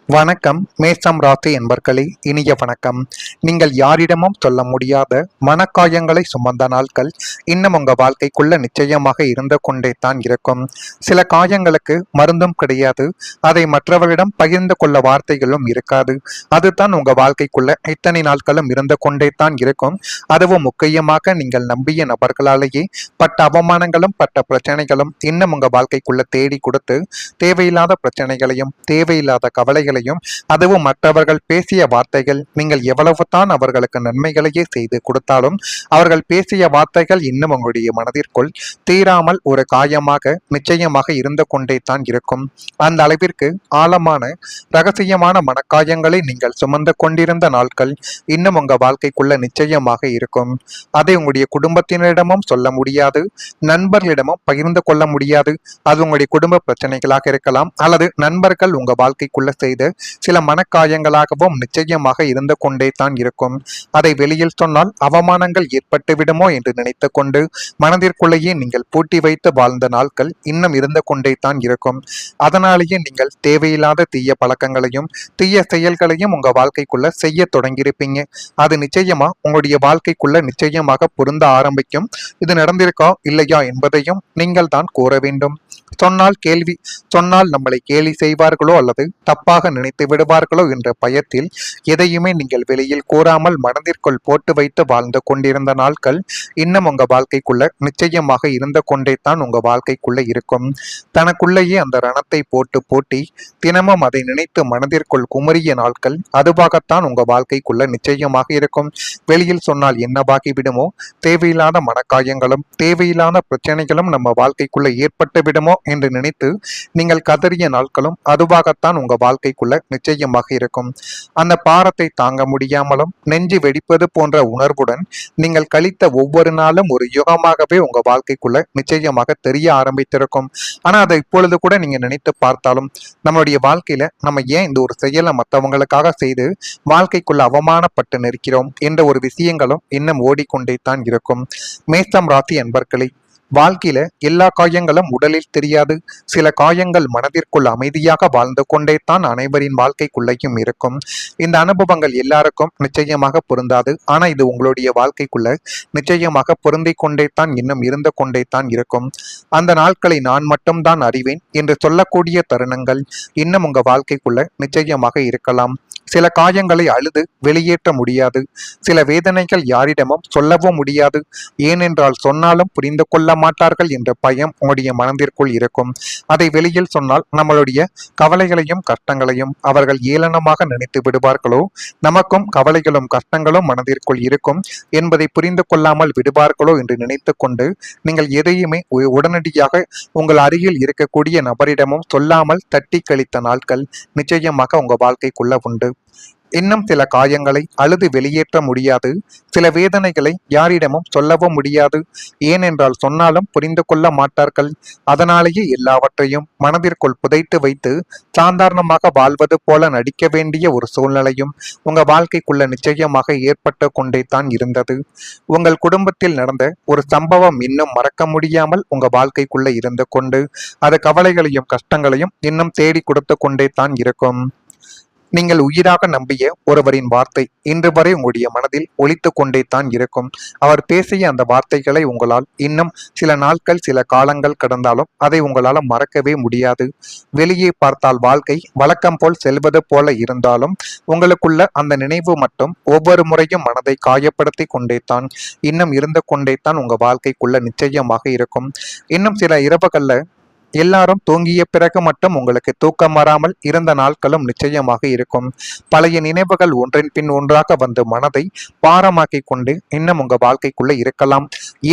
வணக்கம் மேஷம் ராசி என்பர்களே, இனிய வணக்கம். நீங்கள் யாரிடமும் சொல்ல முடியாத மனக்காயங்களை சுமந்த நாட்கள் இன்னும் உங்க வாழ்க்கைக்குள்ள நிச்சயமாக இருந்து கொண்டே தான் இருக்கும். சில காயங்களுக்கு மருந்தும் கிடையாது, அதை மற்றவர்களிடம் பகிர்ந்து கொள்ள வார்த்தைகளும் இருக்காது. அதுதான் உங்க வாழ்க்கைக்குள்ள இத்தனை நாட்களும் இருந்து கொண்டே தான் இருக்கும். அதுவும் முக்கியமாக நீங்கள் நம்பிய நபர்களாலேயே பட்ட அவமானங்களும் பட்ட பிரச்சனைகளும் இன்னும் உங்க வாழ்க்கைக்குள்ள தேடி கொடுத்து தேவையில்லாத பிரச்சனைகளையும் தேவையில்லாத கவலைகளையும், அதுவும் மற்றவர்கள் பேசிய வார்த்தைகள், நீங்கள் எவ்வளவு தான் அவர்களுக்கு நன்மைகளையே செய்து கொடுத்தாலும் அவர்கள் பேசிய வார்த்தைகள் இன்னும் உங்களுடைய மனதிற்குள் தீராமல் ஒரு காயமாக நிச்சயமாக இருந்து கொண்டே தான் இருக்கும். அந்த அளவிற்கு ஆழமான ரகசியமான மனக்காயங்களை நீங்கள் சுமந்து கொண்டிருந்த நாட்கள் இன்னும் உங்க வாழ்க்கைக்குள்ள நிச்சயமாக இருக்கும். அதை உங்களுடைய குடும்பத்தினரிடமும் சொல்ல முடியாது, நண்பர்களிடமும் பகிர்ந்து கொள்ள முடியாது. அது உங்களுடைய குடும்ப பிரச்சனைகளாக இருக்கலாம், அல்லது நண்பர்கள் உங்க வாழ்க்கைக்குள்ள செய்த சில மனக்காயங்களாகவும் நிச்சயமாக இருந்து கொண்டே தான் இருக்கும். அதை வெளியில் சொன்னால் அவமானங்கள் ஏற்பட்டு விடுமோ என்று நினைத்து கொண்டு மனதிற்குள்ளேயே நீங்கள் பூட்டி வைத்து வாழ்ந்த நாட்கள் இன்னும் இருந்து கொண்டே தான் இருக்கும். அதனாலேயே நீங்கள் தேவையில்லாத தீய பழக்கங்களையும் தீய செயல்களையும் உங்க வாழ்க்கைக்குள்ள செய்ய தொடங்கியிருப்பீங்க. அது நிச்சயமா உங்களுடைய வாழ்க்கைக்குள்ள நிச்சயமாக பொருந்த ஆரம்பிக்கும். இது நடந்திருக்கா இல்லையா என்பதையும் நீங்கள் தான் கூற வேண்டும். சொன்னால் நம்மளை கேலி செய்வார்களோ அல்லது தப்பாக நினைத்து விடுவார்களோ என்ற பயத்தில் எதையுமே நீங்கள் வெளியில் கூறாமல் மனதிற்குள் போட்டு வைத்து வாழ்ந்து கொண்டிருந்த நாட்கள் இன்னும் உங்க வாழ்க்கைக்குள்ள நிச்சயமாக இருந்து கொண்டே தான் உங்க வாழ்க்கைக்குள்ள இருக்கும். தனக்குள்ளேயே அந்த ரணத்தை போட்டு போட்டி தினமும் அதை நினைத்து மனதிற்குள் குமரிய நாட்கள் அதுவாகத்தான் உங்க வாழ்க்கைக்குள்ள நிச்சயமாக இருக்கும். வெளியில் சொன்னால் என்னவாகி விடுமோ, தேவையில்லாத மனக்காயங்களும் தேவையில்லாத பிரச்சனைகளும் நம்ம வாழ்க்கைக்குள்ள ஏற்பட்டு விடுமோ என்று நினைத்து நீங்கள் கதறிய நாட்களும் அதுவாகத்தான் உங்க வாழ்க்கைக்குள்ள நிச்சயமாக இருக்கும். அந்த பாரத்தை தாங்க முடியாமலும் நெஞ்சு வெடிப்பது போன்ற உணர்வுடன் நீங்கள் கழித்த ஒவ்வொரு நாளும் ஒரு யுகமாகவே உங்க வாழ்க்கைக்குள்ள நிச்சயமாக தெரிய ஆரம்பித்திருக்கும். ஆனா அதை இப்பொழுது கூட நீங்க நினைத்து பார்த்தாலும் நம்மளுடைய வாழ்க்கையில நம்ம ஏன் இந்த ஒரு செயலை மற்றவங்களுக்காக செய்து வாழ்க்கைக்குள்ள அவமானப்பட்டு நிற்கிறோம் என்ற ஒரு விஷயங்களும் இன்னும் ஓடிக்கொண்டே தான் இருக்கும். மேஷம் ராசி அன்பர்களே, வாழ்க்கையில எல்லா காயங்களும் உடலில் தெரியாது. சில காயங்கள் மனதிற்குள் அமைதியாக வாழ்ந்து கொண்டே தான் அனைவரின் வாழ்க்கைக்குள்ளேயும் இருக்கும். இந்த அனுபவங்கள் எல்லாருக்கும் நிச்சயமாக பொருந்தாது. ஆனா இது உங்களுடைய வாழ்க்கைக்குள்ள நிச்சயமாக பொருந்தி கொண்டே தான் இன்னும் இருந்து கொண்டே தான் இருக்கும். அந்த நாட்களை நான் மட்டும்தான் அறிவேன் என்று சொல்லக்கூடிய தருணங்கள் இன்னும் உங்க வாழ்க்கைக்குள்ள நிச்சயமாக இருக்கலாம். சில காயங்களை அழுது வெளியேற்ற முடியாது. சில வேதனைகள் யாரிடமும் சொல்லவும் முடியாது. ஏனென்றால் சொன்னாலும் புரிந்து கொள்ள மாட்டார்கள் என்ற பயம் உங்களுடைய மனதிற்குள் இருக்கும். அதை வெளியில் சொன்னால் நம்மளுடைய கவலைகளையும் கஷ்டங்களையும் அவர்கள் ஏளனமாக நினைத்து விடுவார்களோ, நமக்கும் கவலைகளும் கஷ்டங்களும் மனதிற்குள் இருக்கும் என்பதை புரிந்து கொள்ளாமல் விடுவார்களோ என்று நினைத்து கொண்டு நீங்கள் எதையுமே உடனடியாக உங்கள் அருகில் இருக்கக்கூடிய நபரிடமும் சொல்லாமல் தட்டி கழித்த நாட்கள் நிச்சயமாக உங்க வாழ்க்கைக்குள்ள உண்டு. இன்னும் சில காயங்களை அழுது வெளியேற்ற முடியாது. சில வேதனைகளை யாரிடமும் சொல்லவும் முடியாது. ஏனென்றால் சொன்னாலும் புரிந்து கொள்ள மாட்டார்கள். அதனாலேயே எல்லாவற்றையும் மனதிற்குள் புதைத்து வைத்து சாதாரணமாக வாழ்வது போல நடிக்க வேண்டிய ஒரு சூழ்நிலையும் உங்க வாழ்க்கைக்குள்ள நிச்சயமாக ஏற்பட்டு கொண்டே தான் இருந்தது. உங்கள் குடும்பத்தில் நடந்த ஒரு சம்பவம் இன்னும் மறக்க முடியாமல் உங்க வாழ்க்கைக்குள்ள இருந்து கொண்டு அது கவலைகளையும் கஷ்டங்களையும் இன்னும் தேடி கொடுத்து கொண்டே தான் இருக்கும். நீங்கள் உயிராக நம்பிய ஒருவரின் வார்த்தை இன்று வரை உங்களுடைய மனதில் ஒலித்து கொண்டே தான் இருக்கும். அவர் பேசிய அந்த வார்த்தைகளை உங்களால் இன்னும் சில நாட்கள் சில காலங்கள் கடந்தாலும் அதை உங்களால் மறக்கவே முடியாது. வெளியே பார்த்தால் வாழ்க்கை வழக்கம் போல் செல்வது போல இருந்தாலும் உங்களுக்குள்ள அந்த நினைவு மட்டும் ஒவ்வொரு முறையும் மனதை காயப்படுத்தி கொண்டே தான் இன்னும் இருந்து கொண்டே தான் உங்க வாழ்க்கைக்குள்ள நிச்சயமாக இருக்கும். இன்னும் சில இரவுகள்ல எல்லாரும் தூங்கிய பிறகு மட்டும் உங்களுக்கு தூக்கம் வராமல் இருந்த நாட்களும் நிச்சயமாக இருக்கும். பழைய நினைவுகள் ஒன்றின் பின் ஒன்றாக வந்து மனதை பாரமாக்கி கொண்டு இன்னும் உங்க வாழ்க்கைக்குள்ள இருக்கலாம்.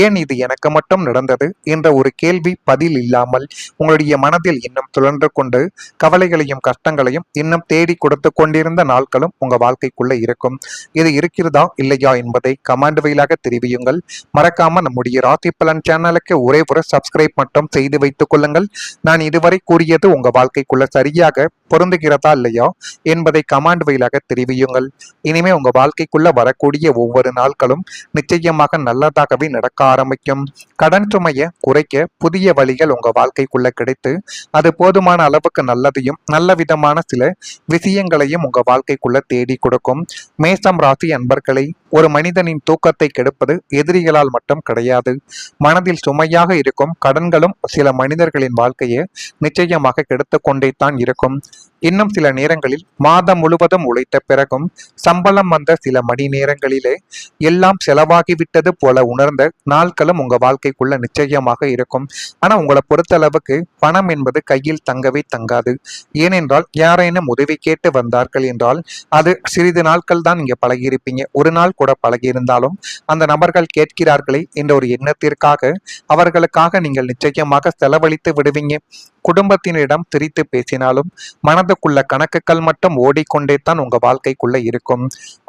ஏன் இது எனக்கு மட்டும் நடந்தது என்ற ஒரு கேள்வி பதில் இல்லாமல் உங்களுடைய மனதில் இன்னும் சுழன்று கொண்டு கவலைகளையும் கஷ்டங்களையும் இன்னும் தேடி கொடுத்து கொண்டிருந்த நாட்களும் உங்க வாழ்க்கைக்குள்ள இருக்கும். இது இருக்கிறதா இல்லையா என்பதை கமெண்ட் வழியாக தெரிவியுங்கள். மறக்காம நம்முடைய ராசி பலன் சேனலுக்கு ஒரே ஒரு சப்ஸ்கிரைப் மட்டும் செய்து வைத்துக் கொள்ளுங்கள். நான் இதுவரை கூறியது உங்க வாழ்க்கைக்குள்ள சரியாக பொருந்துகிறதா இல்லையா என்பதை கமாண்ட் வழியாக தெரிவியுங்கள். இனிமே உங்க வாழ்க்கைக்குள்ள வரக்கூடிய ஒவ்வொரு நாட்களும் நிச்சயமாக நல்லதாகவே நடக்க ஆரம்பிக்கும். கடன் சுமையை குறைக்க புதிய வழிகள் உங்க வாழ்க்கைக்குள்ள கிடைத்து அது போதுமான அளவுக்கு நல்லதையும் நல்ல விதமான சில விஷயங்களையும் உங்க வாழ்க்கைக்குள்ள தேடி கொடுக்கும். மேசம் ராசி அன்பர்களை, ஒரு மனிதனின் தூக்கத்தை கெடுப்பது எதிரிகளால் மட்டும் கிடையாது. மனதில் சுமையாக இருக்கும் கடன்களும் சில மனிதர்களின் வாழ்க்கையை நிச்சயமாக கெடுத்து கொண்டே தான் இருக்கும். இன்னும் சில நேரங்களில் மாதம் முழுவதும் உழைத்த பிறகும் சம்பளம் வந்த சில மணி நேரங்களிலே எல்லாம் செலவாகிவிட்டது போல உணர்ந்த நாட்களும் உங்க வாழ்க்கைக்குள்ள நிச்சயமாக இருக்கும். ஆனா உங்களை பொறுத்த அளவுக்கு பணம் என்பது கையில் தங்கவே தங்காது. ஏனென்றால் யாரேனும் உதவி கேட்டு வந்தார்கள் என்றால் அது சிறிது நாட்கள் தான் நீங்க பழகியிருப்பீங்க. ஒரு நாள் கூட பழகியிருந்தாலும் அந்த நபர்கள் கேட்கிறார்களே என்ற ஒரு எண்ணத்திற்காக அவர்களுக்காக நீங்கள் நிச்சயமாக செலவழித்து விடுவீங்க. குடும்பத்தினரிடம் திரித்து பேசினாலும் மனதுக்குள்ள கணக்குகள் மட்டும் ஓடிக்கொண்டே தான் உங்க வாழ்க்கைக்குள்ள இருக்கும்.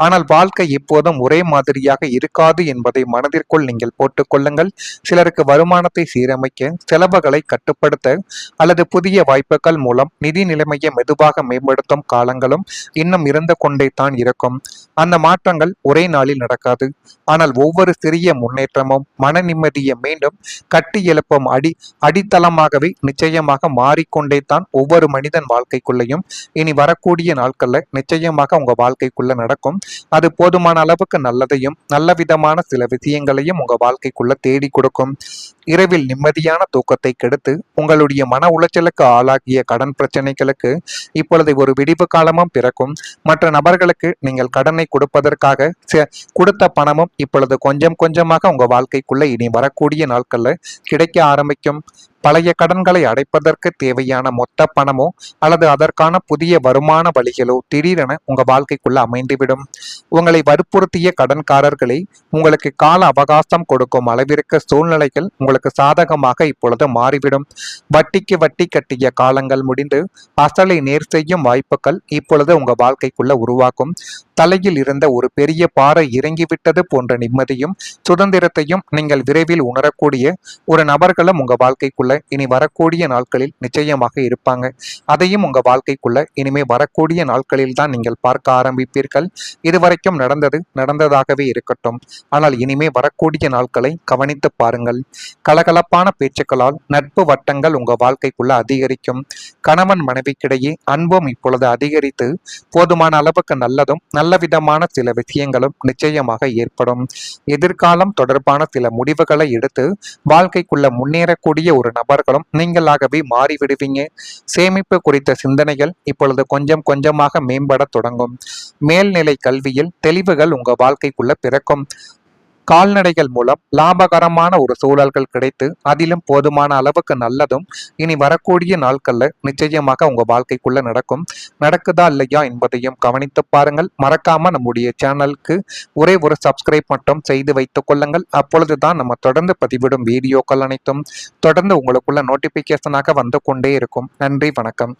ஆனால் வாழ்க்கை எப்போதும் ஒரே மாதிரியாக இருக்காது என்பதை மனதிற்குள் நீங்கள் போட்டுக்கொள்ளுங்கள். சிலருக்கு வருமானத்தை சீரமைக்க, செலவுகளை கட்டுப்படுத்த அல்லது புதிய வாய்ப்புகள் மூலம் நிதி நிலைமையை மெதுவாக மேம்படுத்தும் காலங்களும் இன்னும் இருந்து கொண்டே தான் இருக்கும். அந்த மாற்றங்கள் ஒரே நாளில் நடக்காது. ஆனால் ஒவ்வொரு சிறிய முன்னேற்றமும் மன நிம்மதியை மீண்டும் கட்டி எழுப்பும் அடித்தளமாகவே நிச்சயமாக மாறிக்கொண்டே தான் ஒவ்வொரு மனிதன் வாழ்க்கைக்குள்ளையும் இனி வரக்கூடிய நாட்கள்ல நிச்சயமாக உங்க வாழ்க்கைக்குள்ள நடக்கும். அது போதுமான அளவுக்கு நல்லதையும் நல்ல விதமான சில விஷயங்களையும் உங்க வாழ்க்கைக்குள்ள தேடி கொடுக்கும். இரவில் நிம்மதியான தூக்கத்தை கெடுத்து உங்களுடைய மன உளைச்சலுக்கு ஆளாகிய கடன் பிரச்சனைகளுக்கு இப்பொழுது ஒரு விடிவு காலமும் பிறக்கும். மற்ற நபர்களுக்கு நீங்கள் கடனை கொடுப்பதற்காக கொடுத்த பணமும் இப்பொழுது கொஞ்சம் கொஞ்சமாக உங்க வாழ்க்கைக்குள்ள இனி வரக்கூடிய நாட்கள்ல கிடைக்க ஆரம்பிக்கும். பழைய கடன்களை அடைப்பதற்கு தேவையான மொத்த பணமோ அல்லது அதற்கான புதிய வருமான வழிகளோ திடீரென உங்க வாழ்க்கைக்குள்ள அமைந்துவிடும். உங்களை வற்புறுத்திய கடன்காரர்களை உங்களுக்கு கால அவகாசம் கொடுக்கும் அளவிற்கு சூழ்நிலைகள் உங்களுக்கு சாதகமாக இப்பொழுது மாறிவிடும். வட்டிக்கு வட்டி கட்டிய காலங்கள் முடிந்து அசலை நேர் செய்யும் வாய்ப்புகள் இப்பொழுது உங்க வாழ்க்கைக்குள்ள உருவாக்கும். தலையில் இருந்த ஒரு பெரிய பாறை இறங்கிவிட்டது போன்ற நிம்மதியும் சுதந்திரத்தையும் நீங்கள் விரைவில் உணரக்கூடிய ஒரு நபர்களும் உங்க வாழ்க்கைக்குள்ள இனி வரக்கூடிய நாட்களில் நிச்சயமாக இருப்பாங்க. அதையும் உங்க வாழ்க்கைக்குள்ள இனிமே வரக்கூடிய நாட்களில் தான் நீங்கள் பார்க்க ஆரம்பிப்பீர்கள். இதுவரைக்கும் நடந்ததாகவே இருக்கட்டும். ஆனால் இனிமே வரக்கூடிய நாட்களை கவனித்து பாருங்கள். கலகலப்பான பேச்சுக்களால் நட்பு வட்டங்கள் உங்க வாழ்க்கைக்குள்ள அதிகரிக்கும். கணவன் மனைவிக்கிடையே அன்பும் இப்பொழுது அதிகரித்து போதுமான அளவுக்கு நல்லதும் நல்ல விதமான சில விஷயங்களும் நிச்சயமாக ஏற்படும். எதிர்காலம் தொடர்பான சில முடிவுகளை எடுத்து வாழ்க்கைக்குள்ள முன்னேறக்கூடிய ஒரு நபர்களும் நீங்களாகவே மாறிவிடுவீங்க. சேமிப்பு குறித்த சிந்தனைகள் இப்பொழுது கொஞ்சம் கொஞ்சமாக மேம்பட தொடங்கும். மேல்நிலை கல்வியில் தெளிவுகள் உங்க வாழ்க்கைக்குள்ள பிறக்கும். கால்நடைகள் மூலம் லாபகரமான ஒரு சூழல்கள் கிடைத்து அதிலும் போதுமான அளவுக்கு நல்லதும் இனி வரக்கூடிய நாட்கள்ல நிச்சயமாக உங்க வாழ்க்கைக்குள்ள நடக்குதா இல்லையா என்பதையும் கவனித்து பாருங்கள். மறக்காம நம்முடைய சேனலுக்கு ஒரே ஒரு சப்ஸ்கிரைப் மட்டும் செய்து வைத்துக் கொள்ளுங்கள். அப்பொழுதுதான் நம்ம தொடர்ந்து பதிவிடும் வீடியோக்கள் அனைத்தும் தொடர்ந்து உங்களுக்குள்ள நோட்டிபிகேஷனாக வந்து கொண்டே இருக்கும். நன்றி, வணக்கம்.